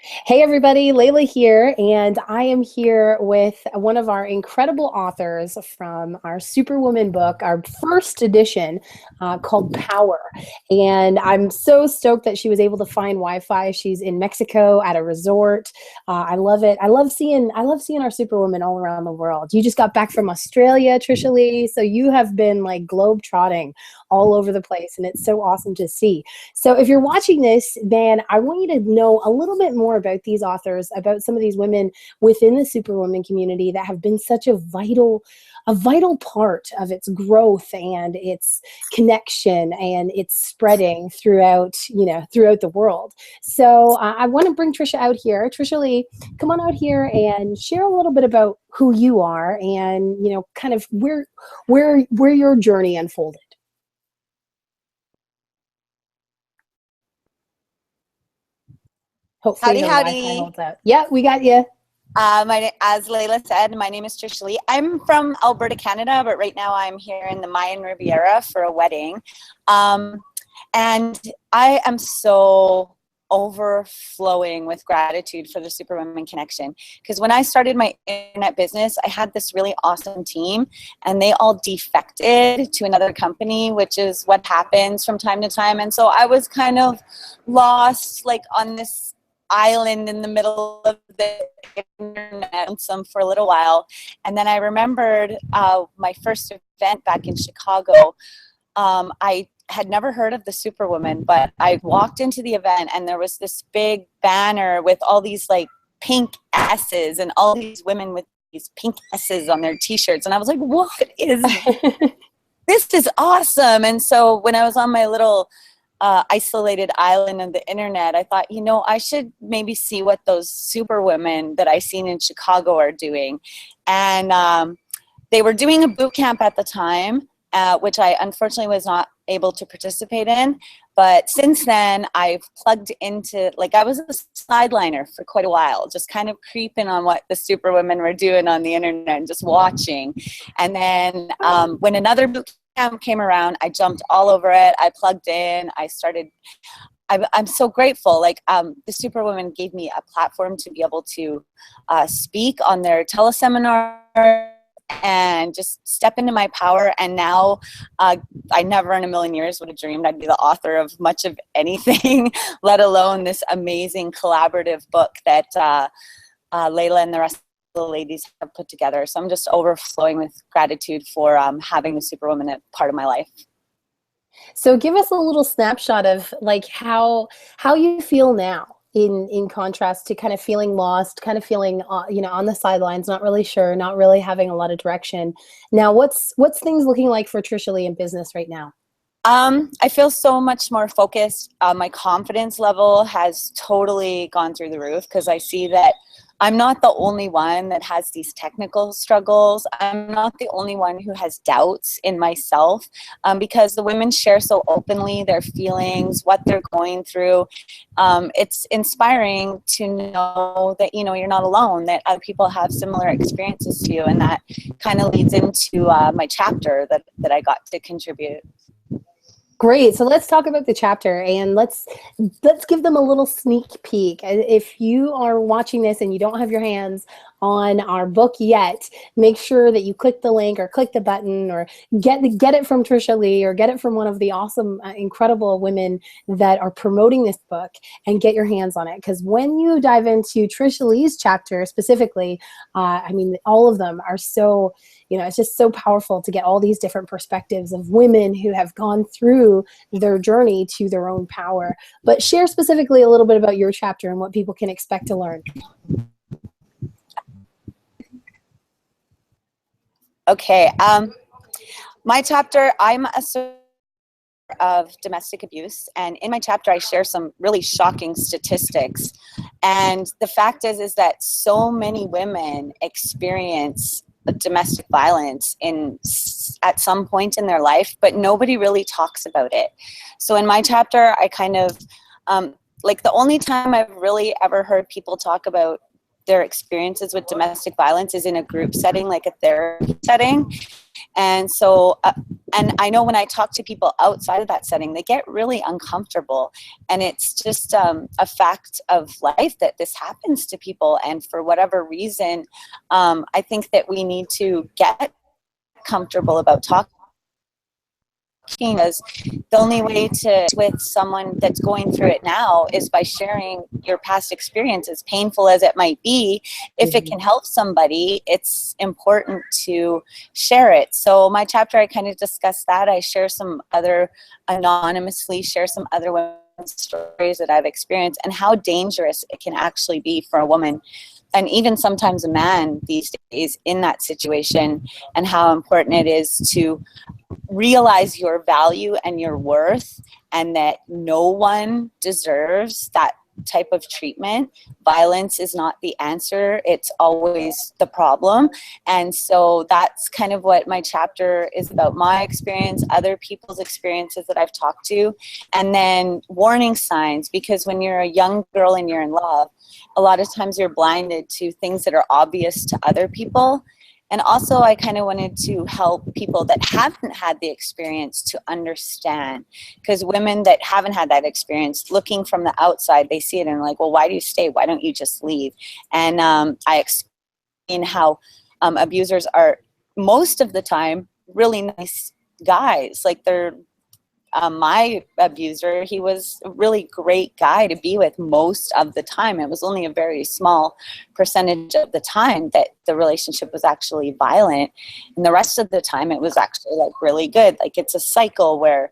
Hey everybody, Layla here, and I am here with one of our incredible authors from our Superwoman book, our first edition, called Power. And I'm so stoked that she was able to find Wi-Fi. She's in Mexico at a resort. I love it. I love seeing our Superwoman all around the world. You just got back from Australia, Trishaly, so you have been like globe trotting all over the place, and it's so awesome to see. So if you're watching this, then I want you to know a little bit more about these authors, about some of these women within the Superwoman community that have been such a vital part of its growth and its connection and its spreading throughout the world. So I want to bring Trisha out here. Trisha Lee, come on out here and share a little bit about who you are and kind of where your journey unfolded. Hopefully Howdy, her Wi-Fi howdy. holds out. Yeah, we got you. As Layla said, my name is Trishaly. I'm from Alberta, Canada, but right now I'm here in the Mayan Riviera for a wedding. Um, and I am so overflowing with gratitude for the Superwomen Connection. Because when I started my internet business, I had this really awesome team, and they all defected to another company, which is what happens from time to time. And so I was kind of lost, like on this island in the middle of the internet for a little while. And then I remembered my first event back in Chicago. I had never heard of the Superwoman, but I walked into the event and there was this big banner with all these like pink S's and all these women with these pink S's on their t-shirts. And I was like, what is this? Is awesome. And so when I was on my little isolated island of the internet, I thought, I should maybe see what those Superwomen that I seen in Chicago are doing. And they were doing a boot camp at the time, which I unfortunately was not able to participate in. But since then, I've plugged into, I was a sideliner for quite a while, just kind of creeping on what the Superwomen were doing on the internet and just watching. And then when another boot camp came around, I jumped all over it. I plugged in. I'm so grateful. The Superwomen gave me a platform to be able to speak on their teleseminar and just step into my power. And now I never in a million years would have dreamed I'd be the author of much of anything, let alone this amazing collaborative book that Layla and the rest of the ladies have put together. So I'm just overflowing with gratitude for having the Superwoman a part of my life. So give us a little snapshot of how you feel now in contrast to kind of feeling lost, kind of feeling on the sidelines, not really sure, not really having a lot of direction. Now, what's things looking like for Trisha Lee in business right now? I feel so much more focused. My confidence level has totally gone through the roof because I see that I'm not the only one that has these technical struggles. I'm not the only one who has doubts in myself because the women share so openly their feelings, what they're going through. It's inspiring to know that, you're not alone, that other people have similar experiences to you. And that kind of leads into my chapter that I got to contribute. Great. So let's talk about the chapter and let's give them a little sneak peek. If you are watching this and you don't have your hands on our book yet, make sure that you click the link or click the button or get it from Trisha Lee or get it from one of the awesome, incredible women that are promoting this book and get your hands on it. Because when you dive into Trisha Lee's chapter specifically, all of them are so, it's just so powerful to get all these different perspectives of women who have gone through their journey to their own power. But share specifically a little bit about your chapter and what people can expect to learn. Okay. My chapter, I'm a survivor of domestic abuse, and in my chapter I share some really shocking statistics. And the fact is that so many women experience domestic violence at some point in their life, but nobody really talks about it. So in my chapter, I kind of the only time I've really ever heard people talk about their experiences with domestic violence is in a group setting, like a therapy setting. And so, and I know when I talk to people outside of that setting, they get really uncomfortable. And it's just a fact of life that this happens to people. And for whatever reason, I think that we need to get comfortable about talking, because the only way to with someone that's going through it now is by sharing your past experience, as painful as it might be. If it can help somebody, it's important to share it. So my chapter, I kind of discuss that. I share some other, anonymously share some other women's stories that I've experienced and how dangerous it can actually be for a woman, and even sometimes a man these days in that situation, and how important it is to realize your value and your worth, and that no one deserves that type of treatment. Violence is not the answer, it's always the problem. And so that's kind of what my chapter is about, my experience, other people's experiences that I've talked to, and then warning signs, because when you're a young girl and you're in love, a lot of times you're blinded to things that are obvious to other people. And also, I kind of wanted to help people that haven't had the experience to understand, because women that haven't had that experience, looking from the outside, they see it and like, well, why do you stay? Why don't you just leave? And I explain how abusers are most of the time really nice guys. Like they're my abuser, he was a really great guy to be with most of the time. It was only a very small percentage of the time that the relationship was actually violent. And the rest of the time it was actually like really good. Like it's a cycle where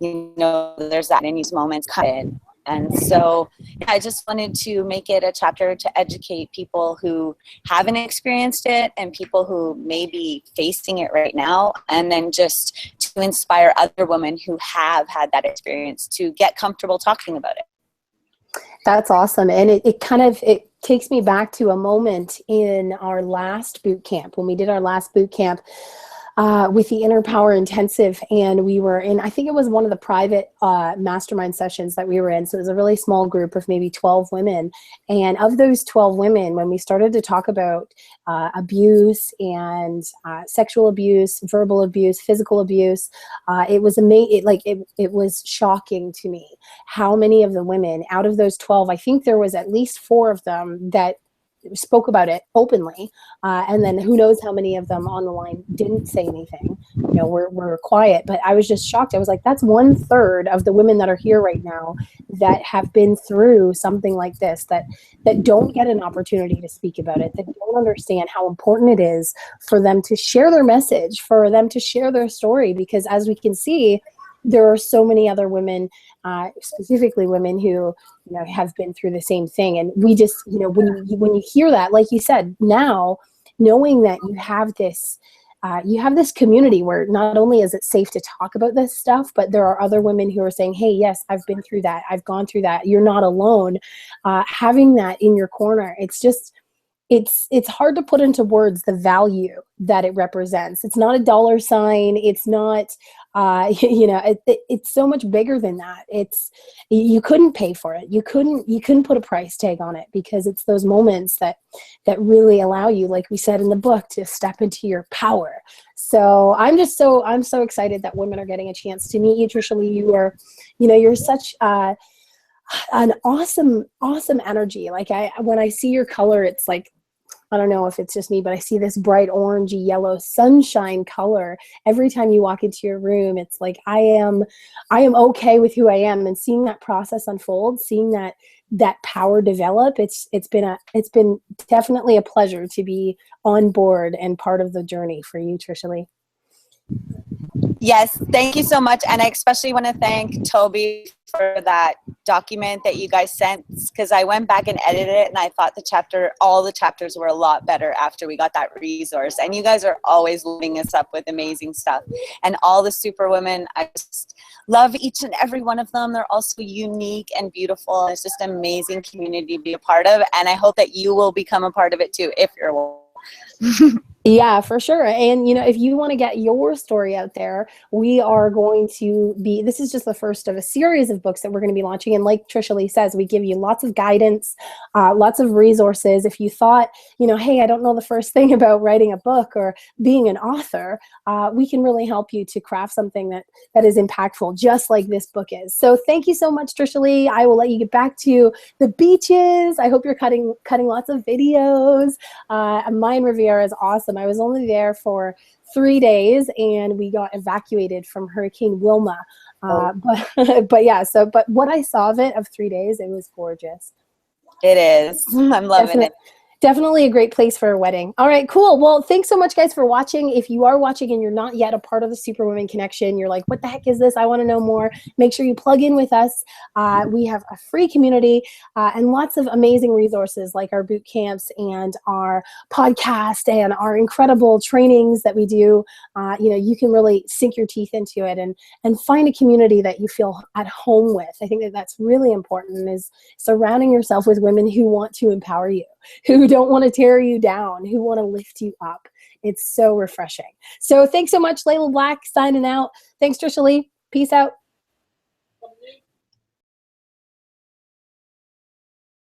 there's that in these moments come in. And so I just wanted to make it a chapter to educate people who haven't experienced it and people who may be facing it right now, and then just to inspire other women who have had that experience to get comfortable talking about it. That's awesome. And it takes me back to a moment in our last boot camp, when we did our last boot camp with the Inner Power Intensive, and we were in, I think it was one of the private mastermind sessions that we were in. So it was a really small group of maybe 12 women. And of those 12 women, when we started to talk about abuse and sexual abuse, verbal abuse, physical abuse, it was amazing. It was shocking to me how many of the women out of those 12, I think there was at least 4 of them that spoke about it openly, and then who knows how many of them on the line didn't say anything, were quiet. But I was just shocked. I was like, that's 1/3 of the women that are here right now that have been through something like this, that don't get an opportunity to speak about it, that don't understand how important it is for them to share their message, for them to share their story. Because as we can see, there are so many other women, specifically women who, have been through the same thing. And we just, when you hear that, like you said, now knowing that you have this community where not only is it safe to talk about this stuff, but there are other women who are saying, hey, yes, I've been through that. I've gone through that. You're not alone. Having that in your corner, it's hard to put into words the value that it represents. It's not a dollar sign. It's not, it's so much bigger than that. You couldn't pay for it. You couldn't put a price tag on it, because it's those moments that really allow you, like we said in the book, to step into your power. So I'm so excited that women are getting a chance to meet you, Trishaly. You're such an awesome energy. Like when I see your color, it's like, I don't know if it's just me, but I see this bright orangey yellow sunshine color every time you walk into your room. It's like I am okay with who I am, and seeing that process unfold, seeing that power develop. It's been definitely a pleasure to be on board and part of the journey for you, Trishaly. Yes, thank you so much. And I especially want to thank Toby for that document that you guys sent, because I went back and edited it, and I thought all the chapters were a lot better after we got that resource. And you guys are always loading us up with amazing stuff. And all the super women, I just love each and every one of them. They're also unique and beautiful. It's just an amazing community to be a part of. And I hope that you will become a part of it too, if you're Yeah, for sure. And, if you want to get your story out there, we are going to be, this is just the first of a series of books that we're going to be launching. And like Trishaly says, we give you lots of guidance, lots of resources. If you thought, hey, I don't know the first thing about writing a book or being an author, we can really help you to craft something that is impactful, just like this book is. So thank you so much, Trishaly. I will let you get back to the beaches. I hope you're cutting lots of videos. Mayan Riviera is awesome. I was only there for 3 days, and we got evacuated from Hurricane Wilma. But yeah, but what I saw of it of 3 days, it was gorgeous. It is. I'm loving it. Definitely a great place for a wedding. All right, cool. Well, thanks so much, guys, for watching. If you are watching and you're not yet a part of the Superwoman Connection, you're like, what the heck is this? I want to know more. Make sure you plug in with us. We have a free community and lots of amazing resources like our boot camps and our podcast and our incredible trainings that we do. You can really sink your teeth into it and find a community that you feel at home with. I think that that's really important, is surrounding yourself with women who want to empower you, who don't want to tear you down, who want to lift you up. It's so refreshing. So thanks so much, Layla Black, signing out. Thanks, Trishaly. Peace out.